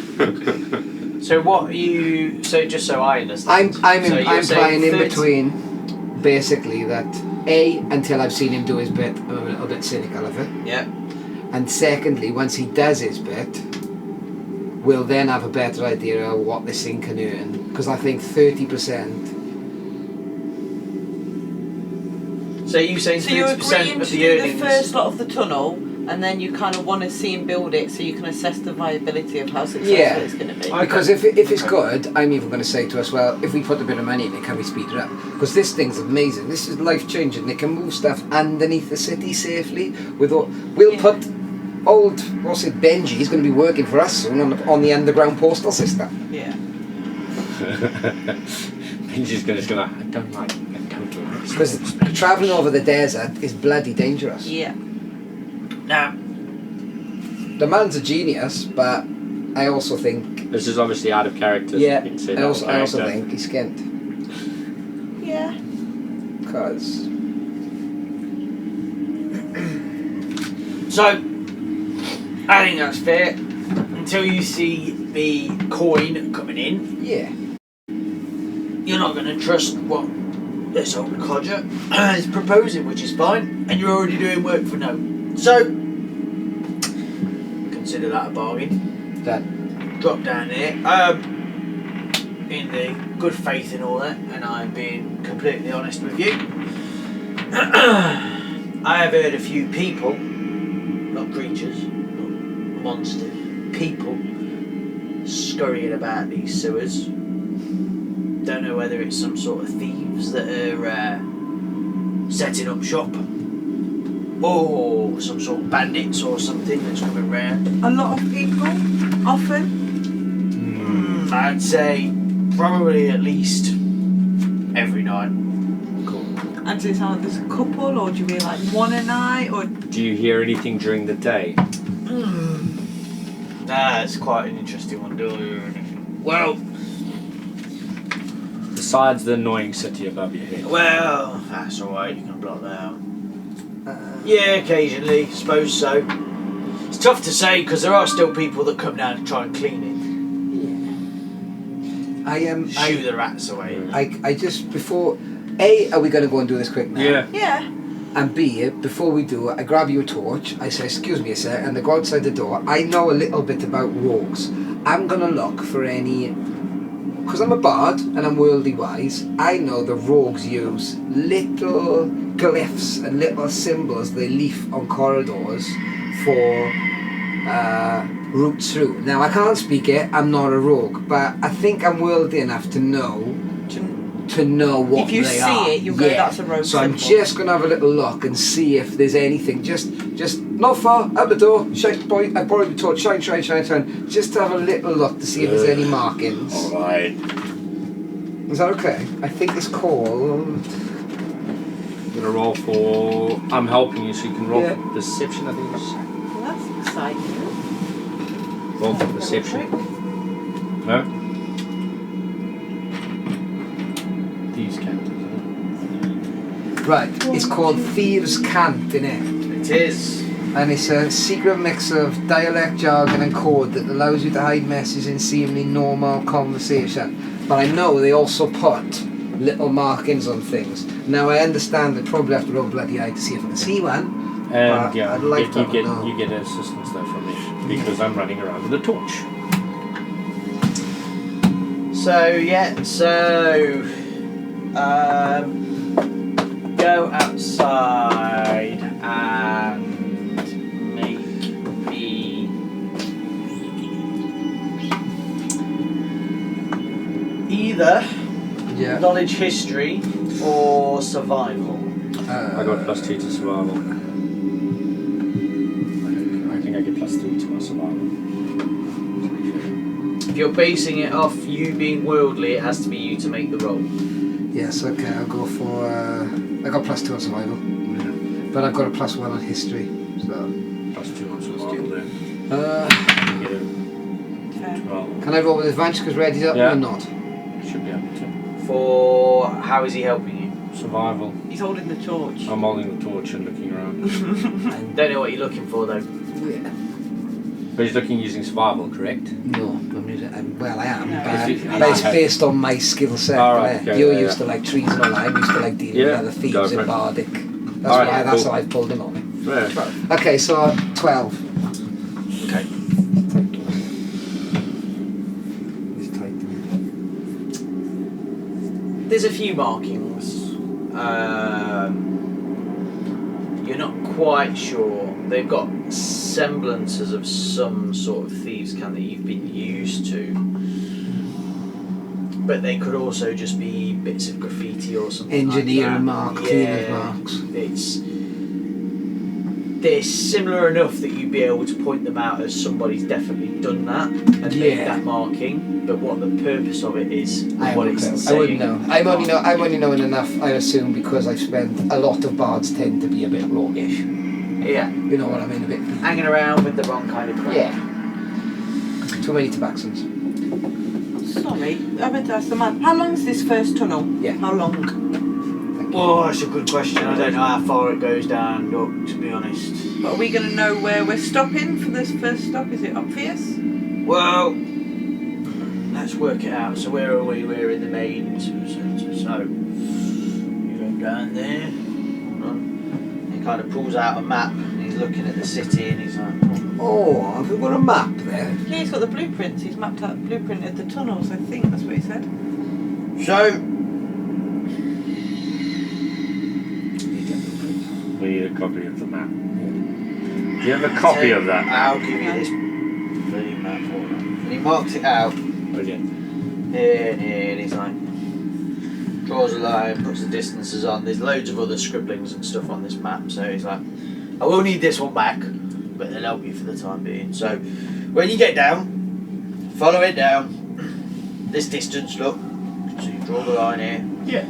So what are you? So just so I understand. I'm so you're playing saying in 30 between, basically, that A, until I've seen him do his bit, I'm a little bit cynical of it. Yeah. And secondly, once he does his bit, we'll then have a better idea of what this thing can earn. Because I think 30%. So you saying So you're 30% agreeing of to the do earnings? the first lot of the tunnel, and then you kind of want to see him build it so you can assess the viability of how successful Yeah. it's going to be. Okay. Because if it's Okay. good, I'm even going to say to us, well, if we put a bit of money in it, can we speed it up? Because this thing's amazing. This is life-changing. They can move stuff underneath the city safely. We'll Yeah. put Benji is going to be working for us soon on the underground postal system. Yeah. Benji's just gonna, I don't like it. Because travelling over the desert is bloody dangerous. Yeah. Now, The man's a genius, but I also think... This is obviously out of character. Yeah, so you can say I that also character. think he's skint. Yeah. Because... so I think that's fair. Until you see the coin coming in, Yeah. you're not going to trust what this old codger is proposing, which is fine, and you're already doing work for no. So consider that a bargain. That... Drop down there. In the good faith and all that, and I'm being completely honest with you. I have heard a few people, not creatures, not monsters, people scurrying about these sewers. Don't know whether it's some sort of thieves that are setting up shop, or some sort of bandits or something that's coming round. A lot of people, often. I'd say probably at least every night. Cool. And does it sound like there's a couple, or do you mean like one a night, or... Do you hear anything during the day? That's quite an interesting one, do you? Well, Besides the annoying city above your head. well, that's alright, you can block that out. Yeah, occasionally, suppose so. It's tough to say because there are still people that come down to try and clean shoo the rats away. I just, before... A, are we going to go and do this quick now? Yeah. Yeah. And B, before we do it, I grab you a torch, I say, excuse me a sec, and I go outside the door. I know a little bit about rogues. I'm going to look for any... Because I'm a bard, and I'm worldly wise, I know the rogues use little glyphs and little symbols they leave on corridors for routes through. Now, I can't speak it, I'm not a rogue, but I think I'm worldly enough to know what If you they see are. it, you'll go, that's a rogue So I'm symbol. just going to have a little look and see if there's anything. Just not far, out the door, I borrowed the torch, shine. Just to have a little look to see if there's any markings. Alright. Is that okay? I think it's called... I'm gonna roll for... I'm helping you so you can roll Yeah. for perception, I think it's... Well, that's exciting. Roll for perception. No? Thieves can't. Right, it's called Thieves' Cant, innit? It is. and it's a secret mix of dialect, jargon and code that allows you to hide messages in seemingly normal conversation. But I know they also put little markings on things. Now I understand they probably have to roll bloody eye to see if I can see one. And yeah, I'd like to know. you get assistance though from me because I'm running around with a torch. Go outside and make me either knowledge history or survival. I got +2 to survival. I think I get +3 to my survival. If you're basing it off you being worldly, it has to be you to make the roll. Yes, okay, I'll go for... I got +2 on survival. But I've got a +1 on history, so... +2 on survival there. You get Okay. a 12. Can I roll with advantage because Reddy's up or not? Should be able to. For how is he helping you? Survival. He's holding the torch. I'm holding the torch and looking around. Don't know what you're looking for though. Yeah. But he's looking using survival, correct? No, I'm using, well I am, No. but it's based on my skill set. Alright, okay, You're yeah, used to like trees and all that, I'm used to like dealing with other go thieves for and it. bardic. That's Alright, why, that's cool. how I've pulled him on it. Yeah. Okay, so 12. Okay. He's tight. There's a few markings. You're not quite sure. They've got semblances of some sort of thieves' cant that you've been used to. But they could also just be bits of graffiti or something Engineering like that. mark, cleaner's marks. They're similar enough that you'd be able to point them out as somebody's definitely done that and made that marking. But what the purpose of it is, I what wouldn't it's know. I saying. wouldn't know. I'm only knowing enough, I assume, because I've spent a lot of bards tend to be a bit roguish. Yeah, You know what I mean? A bit. hanging around with the wrong kind of crowd. Yeah. Too many tobaccons. Sorry, I meant to ask the man. How long's this first tunnel? Yeah. How long? Oh, that's a good question. I don't know how far it goes down, look, to be honest. But are we going to know where we're stopping for this first stop? Is it obvious? Well, let's work it out. So where are we? We're in the main centre. So you go down there. Hold on. He kind of pulls out a map and he's looking at the city and he's like, Oh, have we got a map there? Yeah, he's got the blueprints. He's mapped out the blueprint of the tunnels, I think. That's what he said. So We need a copy of the map. Do you have a copy of that? I'll give you this bloody map for him. And he marks it out. Brilliant. Here and here, and he's like, draws a line, puts the distances on. There's loads of other scribblings and stuff on this map, so he's like, I will need this one back, but they'll help you for the time being. So when you get down, follow it down this distance, look. So you draw the line here. Yeah.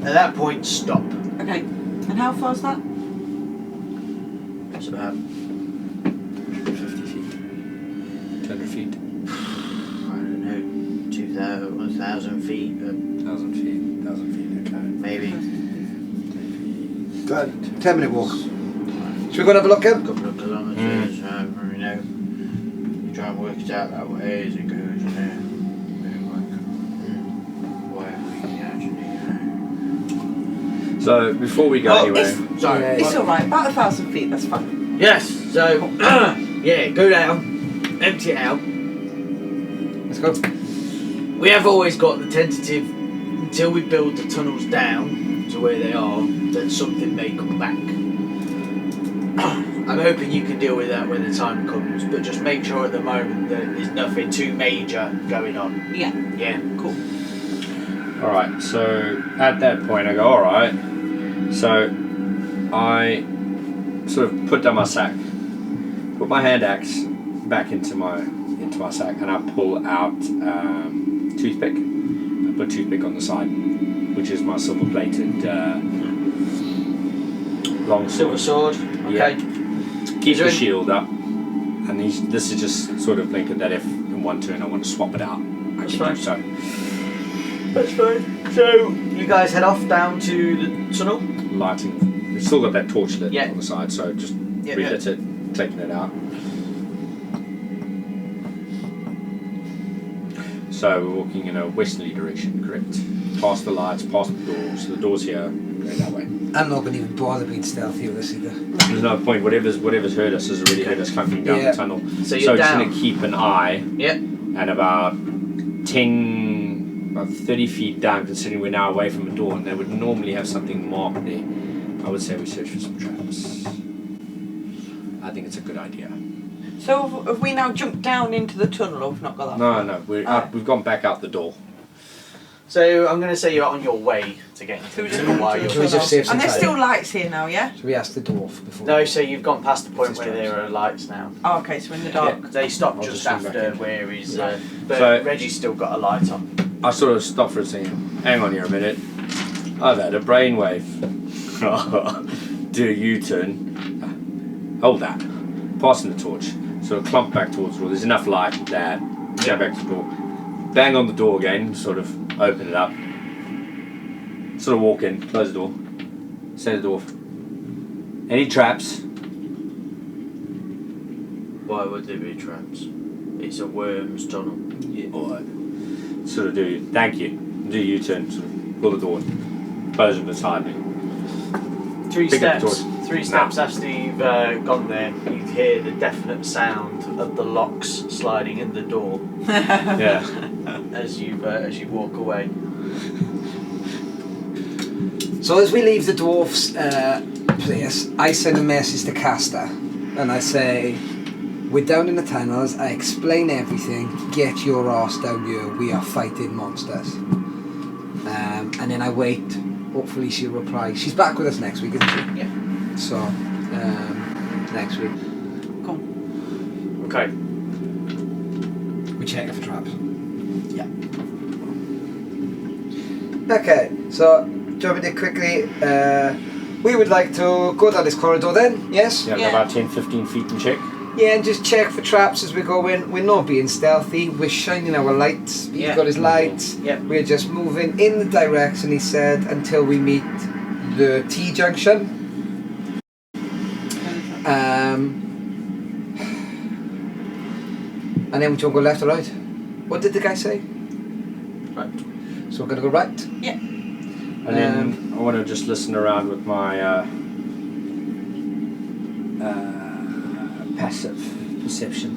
At that point, stop. Okay. And how far's that? It's about 50 feet. 200 feet. I don't know, 2,000, 1,000 feet, 1,000 feet. 1,000 feet, okay. maybe. Good. 10-minute walk. Should we go and have a look A at? couple of kilometres, you know. You try and work it out that way as it goes, you know. Whatever we can actually, So before we go anywhere, Sorry. Yeah, It's alright. About 1,000 feet, that's fine. Yes, so, yeah, go down, empty it out. Let's go. We have always got the tentative, until we build the tunnels down to where they are, that something may come back. I'm hoping you can deal with that when the time comes, but just make sure at the moment that there's nothing too major going on. Yeah. Yeah, Cool. alright, so at that point I go, alright. So I sort of put down my sack, put my hand axe back into my sack, and I pull out toothpick. I put toothpick on the side, which is my silver plated long silver sword. sword, okay. Keep the Is there shield up, and this is just sort of blinking that if in one turn I want to swap it out, I That's can fine. do so. That's fine. So, you guys head off down to the tunnel? Lighting, we've still got that torch lit Yeah. on the side, so just Yeah, relit it, taken it out. So we're walking in a westerly direction, correct? Past the lights, past the doors. The doors here, going that way. I'm not going to even bother being stealthy with this either. There's no point. Whatever's heard us has already heard us coming down the tunnel. So you're just down. going to keep an eye. Yep. And about 30 feet down, considering we're now away from a door, and they would normally have something marked there. I would say we search for some traps. I think it's a good idea. So have we now jumped down into the tunnel, or we've not got that? No, we're out, we've gone back out the door. So I'm going to say you're on your way to get into So we the just tunnel go while into you're the Should we just save some And there's time? still lights here now, yeah? Should we ask the dwarf before? No, so you've gone past the point It's where distracting. there are lights now. Oh, okay, so we're in the dark. They stopped I'll just just swing back after in. where he's. Right. But So- Reggie's still got a light on. I sort of stopped for a second. Hang on here a minute. I've had a brainwave. Do a U-turn. Hold that. Passing the torch. Sort of clump back towards the door. There's enough light there. Go back to the door. Bang on the door again. Sort of open it up. Sort of walk in. Close the door. Say to the dwarf. Any traps? Why would there be traps? It's a worm's tunnel. Yeah. Alright. Sort of do. Thank you. Do a U-turn. Sort of pull the door. Close it beside me. Three Pick up the steps. torch. Three steps after you've gone there, you hear the definite sound of the locks sliding in the door Yeah. as you walk away. So as we leave the dwarf's place, I send a message to Castor, and I say, we're down in the tunnels, I explain everything, get your ass down here, we are fighting monsters. And then I wait, hopefully she'll reply. She's back with us next week, isn't she? Yeah. So, next week. Cool. Okay. We check her for traps. Yeah. Okay, so jumping in quickly, we would like to go down this corridor then, yes? Yeah, Yeah. about 10-15 feet and check. Yeah, and just check for traps as we go in. We're not being stealthy, we're shining our lights. He's Yeah. got his lights. Yeah. We're just moving in the direction he said until we meet the T junction. And then we don't go left or right. What did the guy say? Right. So we're gonna go right. And then I want to just listen around with my passive perception.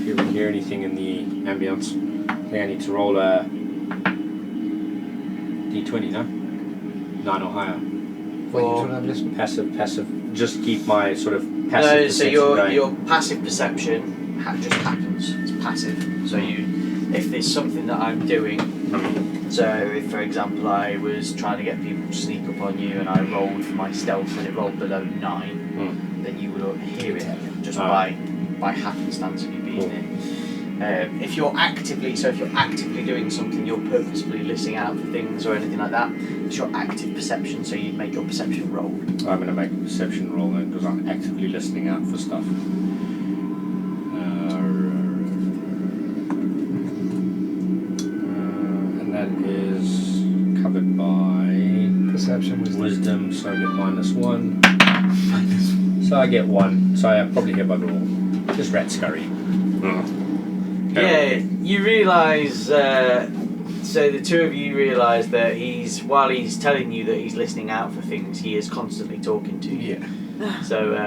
If you hear anything in the ambience, I think I need to roll a d20, no? 9 or higher. What are you trying to have a listen? Passive. Just keep my sort of passive No, so perception your going. passive perception just happens. It's passive. So if there's something that I'm doing, so if for example I was trying to get people to sneak up on you and I rolled for my stealth and it rolled below 9, then you would hear it just by happenstance of you being there. If you're actively doing something, you're purposefully listening out for things or anything like that. It's your active perception, so you'd make your perception roll. I'm going to make a perception roll then because I'm actively listening out for stuff. And that is covered by Perception was wisdom, so I get -1. So I get 1. So I probably hear bugger all. Just rat scurry. Yeah, you realise. So the two of you realise that while he's telling you that he's listening out for things, he is constantly talking to you. Yeah. So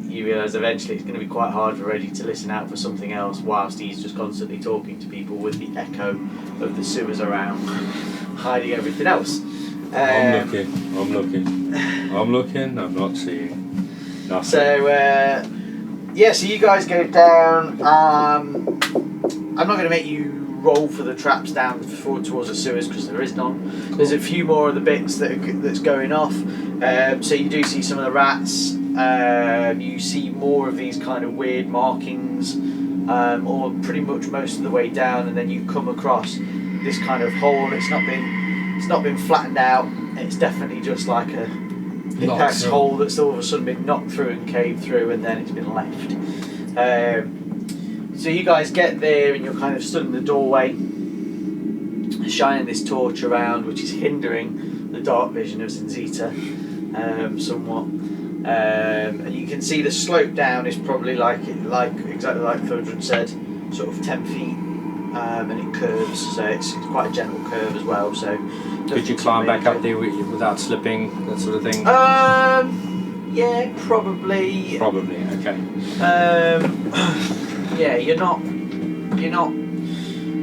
you realise eventually it's going to be quite hard for Reggie to listen out for something else whilst he's just constantly talking to people with the echo of the sewers around, hiding everything else. I'm looking, I'm not seeing nothing. So so you guys go down. I'm not going to make you roll for the traps down towards the sewers because there is none. Cool. There's a few more of the bits that's going off. So you do see some of the rats. You see more of these kind of weird markings, or pretty much most of the way down, and then you come across this kind of hole. It's not been flattened out. It's definitely just like a pickaxe hole that's all of a sudden been knocked through and caved through, and then it's been left. So you guys get there and you're kind of stood in the doorway, shining this torch around, which is hindering the dark vision of Zinzita somewhat. And you can see the slope down is probably exactly like Thudred said, sort of 10 feet, and it curves, so it's quite a gentle curve as well. So Could you climb back up there without slipping, that sort of thing? Yeah, probably. Probably. Okay. Yeah, you're not.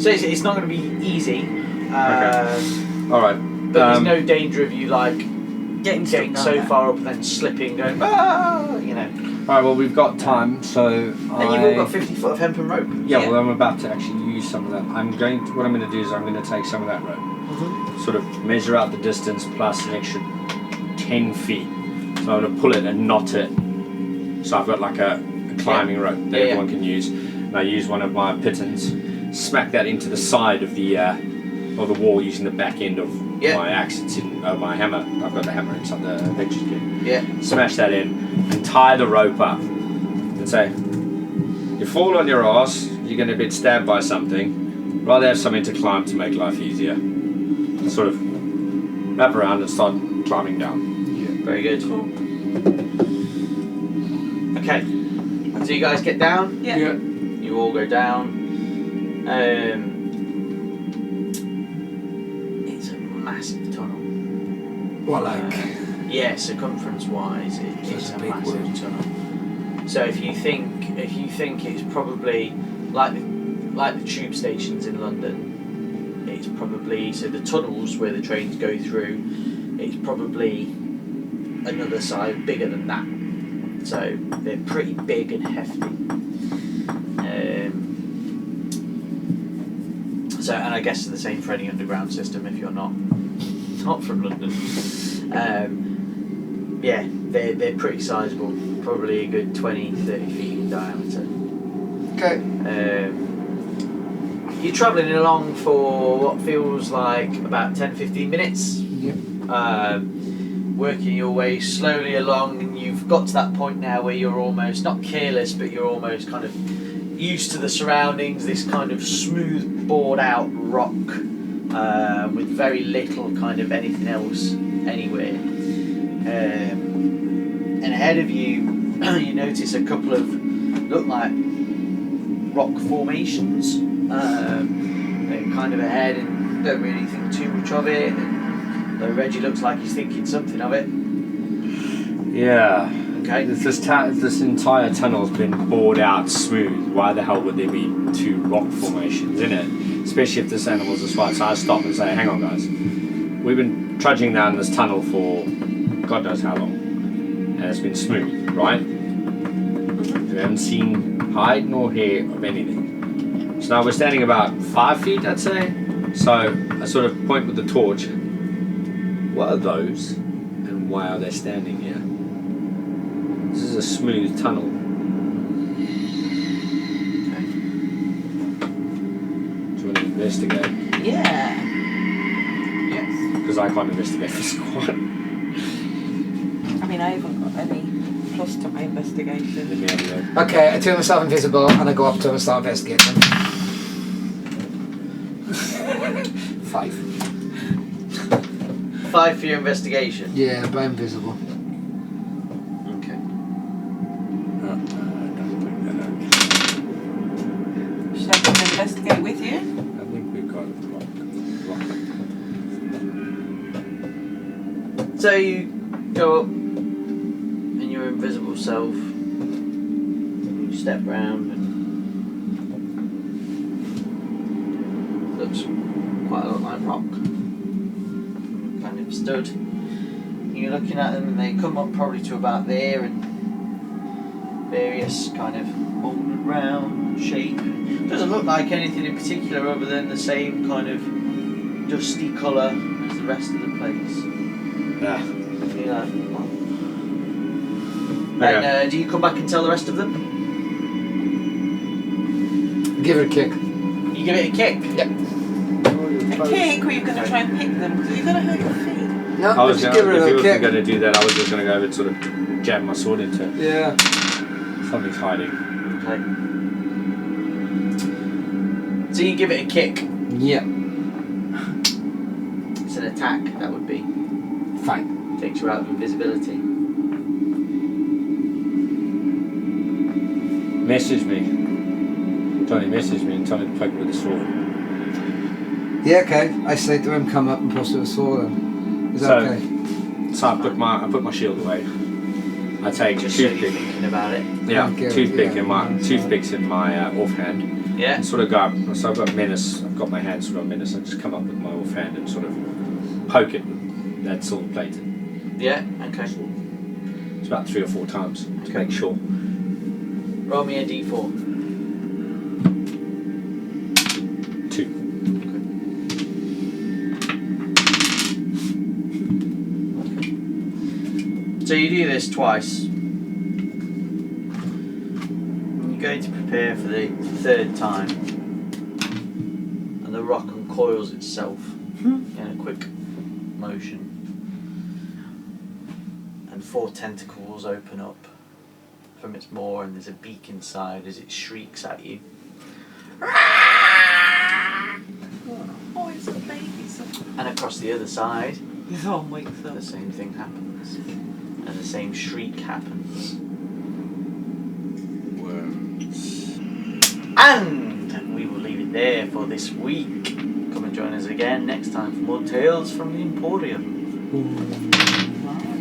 So it's not going to be easy. All right. But there's no danger of you like getting so down far up and then slipping, going you know. All right. Well, we've got time, so. And you've all got 50 foot of hempen rope. Yeah. Well, I'm about to actually use some of that. What I'm going to do is I'm going to take some of that rope, sort of measure out the distance plus an extra 10 feet. So I'm going to pull it and knot it. So I've got like a climbing rope that everyone can use. And I use one of my pitons, smack that into the side of the wall using the back end of my axe. It's in my hammer. I've got the hammer inside the adventure kit. Yeah. Smash that in and tie the rope up and say, you fall on your arse, you're going to get stabbed by something. Rather have something to climb to make life easier. And sort of wrap around and start climbing down. Very good. Cool. Okay. So you guys get down? Yeah. You all go down. It's a massive tunnel. What, like? Yeah, circumference wise, it's a big massive word. tunnel. So if you think it's probably like the tube stations in London, it's probably, so the tunnels where the trains go through, it's probably another size bigger than that. So they're pretty big and hefty. And I guess the same for any underground system if you're not from London. Yeah, they're pretty sizable. Probably a good 20-30 feet in diameter. Okay. You're travelling along for what feels like about 10-15 minutes. Yep. Working your way slowly along, and you've got to that point now where you're almost not careless, but you're almost kind of used to the surroundings. This kind of smooth, bored out rock with very little kind of anything else anywhere. And ahead of you, you notice a couple of look like rock formations. They're kind of ahead and don't really think too much of it. Though Reggie looks like he's thinking something of it. Yeah. Okay. This entire tunnel's been bored out smooth. Why the hell would there be two rock formations in it? Especially if this animal's a swine. So I stop and say, hang on guys. We've been trudging down this tunnel for God knows how long. And it's been smooth, right? We haven't seen hide nor hair of anything. So now we're standing about 5 feet, I'd say. So I sort of point with the torch. What are those, and why are they standing here? This is a smooth tunnel. Okay. Do you want to investigate? Yeah. Yes. Because I can't investigate for squad. I mean, I haven't got any plus to my investigation. Let me have a look. Okay, I turn myself invisible and I go up to him and start investigating them. 5. 5 for your investigation. Yeah, but I'm invisible. Okay. Should I come and investigate with you? I think we've got rock. So you go up in your invisible self. You step round and looks quite a lot like rock. Kind of stood. You're looking at them and they come up probably to about there and various kind of molded round shape. Doesn't look like anything in particular other than the same kind of dusty colour as the rest of the place. Yeah. You're like, oh. Okay. And do you come back and tell the rest of them? Give it a kick. You give it a kick? Yep. A kick, or you're going to try and pick them? Because you're going to hurt your feet. No, I was just gonna, give if it he a wasn't kick. going to do that, I was just going to go over and sort of jab my sword into it. Yeah. Something's hiding. Okay. So you give it a kick. Yeah. It's an attack, that would be. Fine. Takes you out of invisibility. Message me. Johnny, message me and tell me to poke it with a sword. Yeah, okay. I say to him, come up and post it with a sword then. Is that So- okay? So I put my shield away. I take Just so you're toothpick. thinking about it. Yeah, Okay, toothpick yeah. in my toothpicks in my offhand. Yeah. And sort of go up. So I've got menace. I've got my hand sort of menace. I just come up with my offhand and sort of poke it. That's silver plated. Yeah. Okay. It's about 3 or 4 times to make sure. Roll me a d4. 2. So you do this twice. You're going to prepare for the 3rd time. And the rock uncoils itself in a quick motion. And 4 tentacles open up from its maw, and there's a beak inside as it shrieks at you. Oh, it's a baby. And across the other side, His arm wakes up. the same thing happens. And the same shriek happens. And we will leave it there for this week. Come and join us again next time for more Tales from the Emporium. Wow.